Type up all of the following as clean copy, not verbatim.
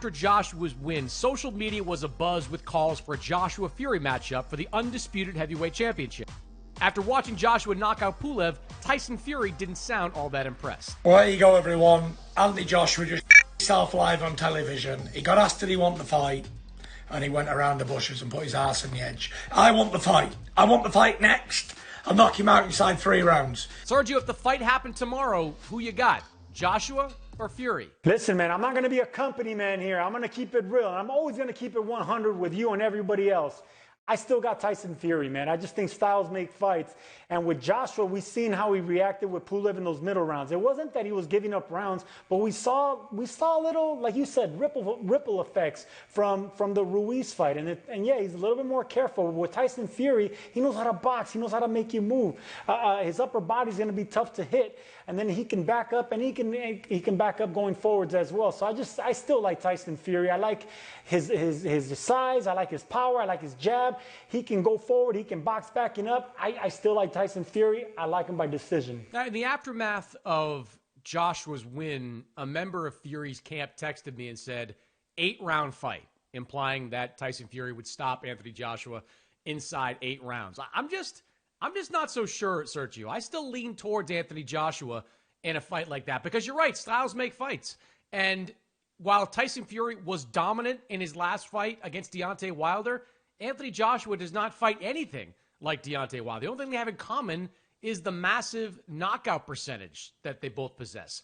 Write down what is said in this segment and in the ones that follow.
after Joshua's win, social media was abuzz with calls for a Joshua-Fury matchup for the undisputed heavyweight championship. After watching Joshua knock out Pulev, Tyson Fury didn't sound all that impressed. Well, there you go, everyone. Anthony Joshua just himself live on television. He got asked did he want the fight, and he went around the bushes and put his arse on the edge. I want the fight. I want the fight next. I'll knock him out inside 3 rounds. Sergio, if the fight happened tomorrow, who you got? Joshua or Fury? Listen, man, I'm not going to be a company man here. I'm going to keep it real. I'm always going to keep it 100 with you and everybody else. I still got Tyson Fury, man. I just think styles make fights. And with Joshua, we've seen how he reacted with Pulev in those middle rounds. It wasn't that he was giving up rounds, but we saw a little, like you said, ripple effects from the Ruiz fight. And yeah, he's a little bit more careful. With Tyson Fury, he knows how to box. He knows how to make you move. His upper body's going to be tough to hit. And then he can back up, and he can back up going forwards as well. So I still like Tyson Fury. I like his size. I like his power. I like his jab. He can go forward. He can box backing up. I still like Tyson Fury. I like him by decision. Now, in the aftermath of Joshua's win, a member of Fury's camp texted me and said, 8-round fight, implying that Tyson Fury would stop Anthony Joshua inside 8 rounds. I'm just not so sure, Sergio. I still lean towards Anthony Joshua in a fight like that because you're right, styles make fights. And while Tyson Fury was dominant in his last fight against Deontay Wilder, Anthony Joshua does not fight anything like Deontay Wilder. The only thing they have in common is the massive knockout percentage that they both possess.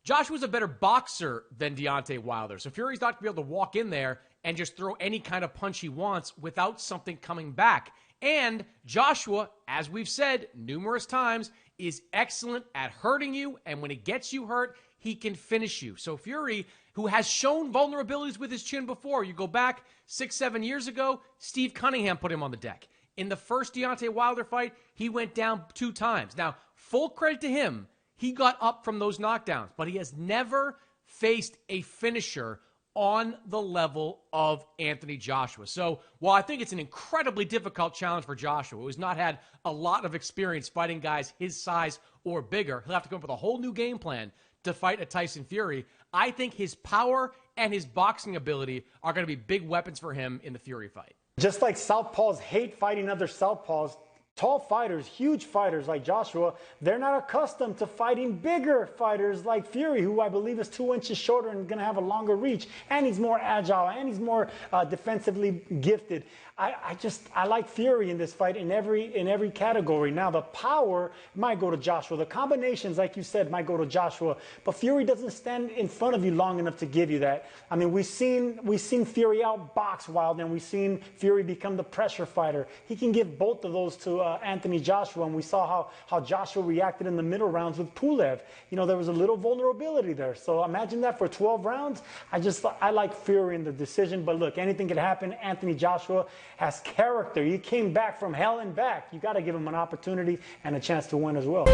Joshua's a better boxer than Deontay Wilder, so Fury's not going to be able to walk in there and just throw any kind of punch he wants without something coming back. And Joshua, as we've said numerous times, is excellent at hurting you, and when he gets you hurt, he can finish you. So Fury, who has shown vulnerabilities with his chin before, you go back 6-7 years ago, Steve Cunningham put him on the deck. In the first Deontay Wilder fight, he went down 2 times. Now, full credit to him, he got up from those knockdowns, but he has never faced a finisher on the level of Anthony Joshua. So while I think it's an incredibly difficult challenge for Joshua, who has not had a lot of experience fighting guys his size or bigger, he'll have to come up with a whole new game plan to fight a Tyson Fury. I think his power and his boxing ability are going to be big weapons for him in the Fury fight. Just like southpaws hate fighting other southpaws, tall fighters, huge fighters like Joshua, they're not accustomed to fighting bigger fighters like Fury, who I believe is 2 inches shorter and going to have a longer reach. And he's more agile, and he's more defensively gifted. I like Fury in this fight in every category. Now, the power might go to Joshua. The combinations, like you said, might go to Joshua. But Fury doesn't stand in front of you long enough to give you that. I mean, we've seen Fury outbox Wilder, and we've seen Fury become the pressure fighter. He can give both of those to Anthony Joshua, and we saw how Joshua reacted in the middle rounds with Pulev. You know, there was a little vulnerability there. So imagine that for 12 rounds. I like Fury in the decision. But look, anything could happen. Anthony Joshua has character. He came back from hell and back. You got to give him an opportunity and a chance to win as well.